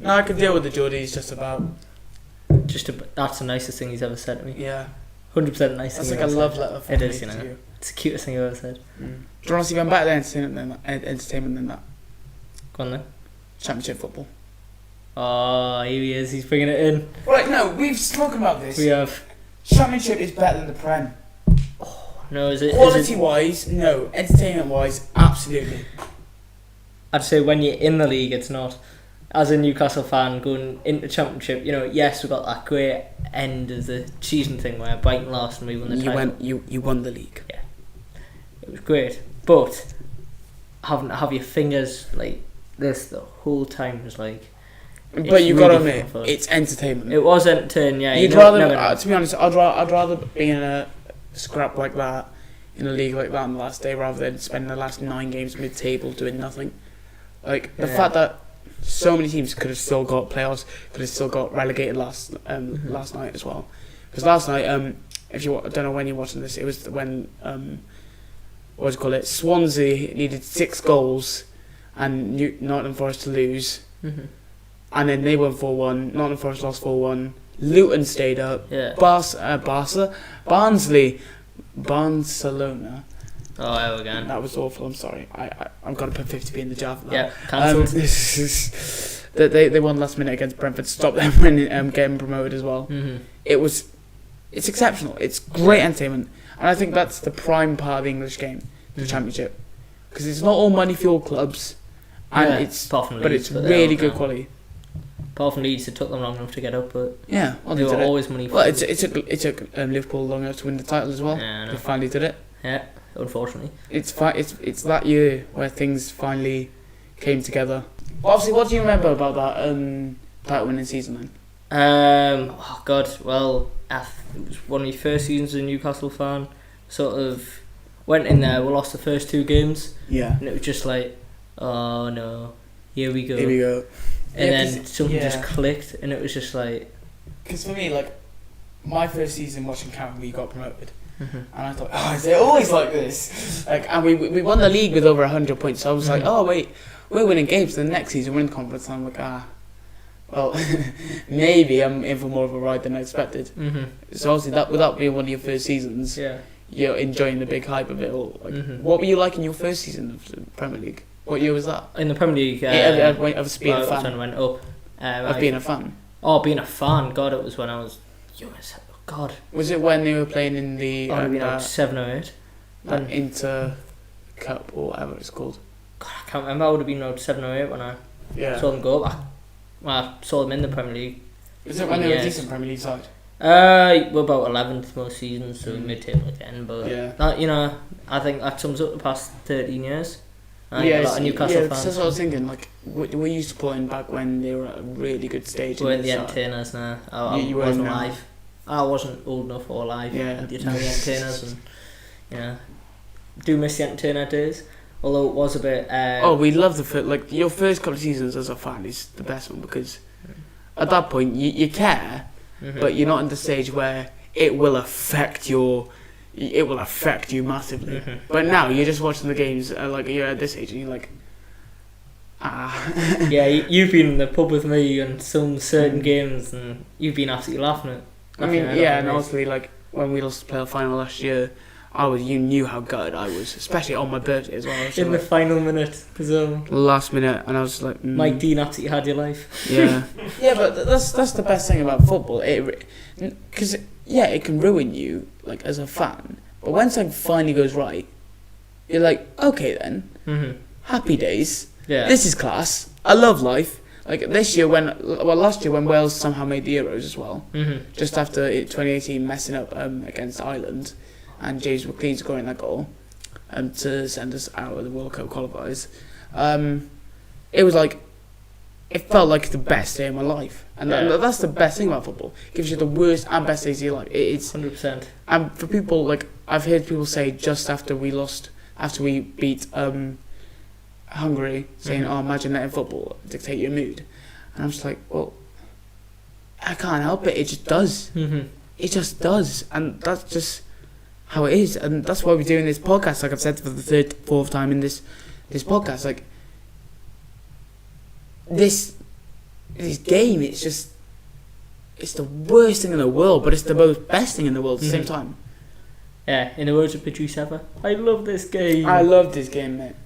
No, I can deal with the Geordies just about. That's the nicest thing he's ever said to me. Yeah. 100% the nicest That's thing like a he's love ever letter said. from It me is, you know. to you. It's the cutest thing I've ever said. Do you want to see even better entertainment than that? Go on then. Championship football. Oh, here he is. He's bringing it in. Right, no, we've spoken about this. We have. Championship is better than the Prem. No, is it? Quality-wise, no. Entertainment-wise, absolutely. I'd say when you're in the league, it's not. As a Newcastle fan going into Championship, you know, yes, we got that great end of the season thing where Brighton lost and we won the title. You won the league. Yeah, it was great, but have your fingers like this the whole time was like. But you gotta admit, it's entertainment. It was entertaining, yeah. You'd rather, to be honest, I'd rather be in a scrap like that, in a league like that on the last day, rather than spending the last 9 games mid-table doing nothing. Like the fact that so many teams could have still got playoffs, could have still got relegated last night as well. Because last night, if you don't know when you're watching this, it was when Swansea needed 6 goals and Nottingham Forest to lose. Mm-hmm. And then they won 4-1. Nottingham Forest lost 4-1. Luton stayed up. Yeah. Barcelona. Oh, hell again. That was awful. I'm sorry. I've got to put 50p in the jar for that. Yeah, cancelled. They won last minute against Brentford. Stop them winning, getting promoted as well. Mm-hmm. It's exceptional. It's great entertainment, and I think that's the prime part of the English game, the Championship, because it's not all money fueled clubs, and it's really good quality. Apart from Leeds, it took them long enough to get up, but yeah, well, they were always money. Well, it took Liverpool long enough to win the title as well. Yeah, they finally did it. Yeah, unfortunately. It's that year where things finally came together. Well, obviously, what do you remember about that title winning season then? Oh God, well, it was one of my first seasons as a Newcastle fan. Sort of went in there, we lost the first 2 games. Yeah. And it was just like, oh no, here we go. And then something just clicked, and it was just like. Because for me, like, my first season watching Cameron, we got promoted, and I thought, oh, is it always like this? Like, and we won the league with over 100 points. So I was like, oh wait, we're winning games. The next season, we're in conference. And I'm like, well, maybe I'm in for more of a ride than I expected. So obviously, that without being one of your first seasons, you're enjoying the big hype of it all. Like, what were you like in your first season of the Premier League? What year was that? In the Premier League, of being a fan. When I went up. Of being a fan. Oh, being a fan. God, it was when I was young as hell. God. Was it when they were playing in the? I'd been 7 or 8. Inter Cup or whatever it's called. God, I can't remember. I would have been about 7 or 8 when I saw them go up. I saw them in the Premier League. Is it when they were a decent Premier League side? We're about 11th most seasons, so mid-table again. But that, I think that sums up the past 13 years. A lot of Newcastle fans. That's what I was thinking. Like, we used to play in back when they were at a really good stage. We're in the entertainers now. I wasn't alive. I wasn't old enough or alive. Yeah. The Italian entertainers, and do miss the entertainer days. Although it was a bit. We love your first couple of seasons as a fan is the best one, because at that point you care, but you're not in the stage where it will affect you massively. But now you're just watching the games, like you're at this age, and you're like, Yeah, you've been in the pub with me on some certain games, and you've been absolutely laughing at. And honestly, like when we lost the playoff final last year, you knew how gutted I was, especially on my birthday as well. In the final minute, last minute, and I was like, Mike Dean absolutely had your life. Yeah, yeah, but that's the best thing about football. Because it can ruin you, like, as a fan. But when something finally goes right, you're like, okay then, happy days. Yeah, this is class. I love life. Like last year when Wales somehow made the Euros as well, just after 2018 messing up against Ireland, and James McLean scoring that goal, to send us out of the World Cup qualifiers. It was like, it felt like the best day of my life, and that's the best thing about football. It gives you the worst and best days of your life. It's 100%. And for people, like, I've heard people say just after we beat Hungary, saying, "Oh, imagine letting football dictate your mood," and I'm just like, well, I can't help it. It just does. It just does, and that's just how it is, and that's why we're doing this podcast. Like I've said for the 4th time in this podcast, like this this game, it's just, it's the worst thing in the world, but it's the most best thing in the world at the same time. Yeah, in the words of Patrice Ever, I love this game. I love this game, mate.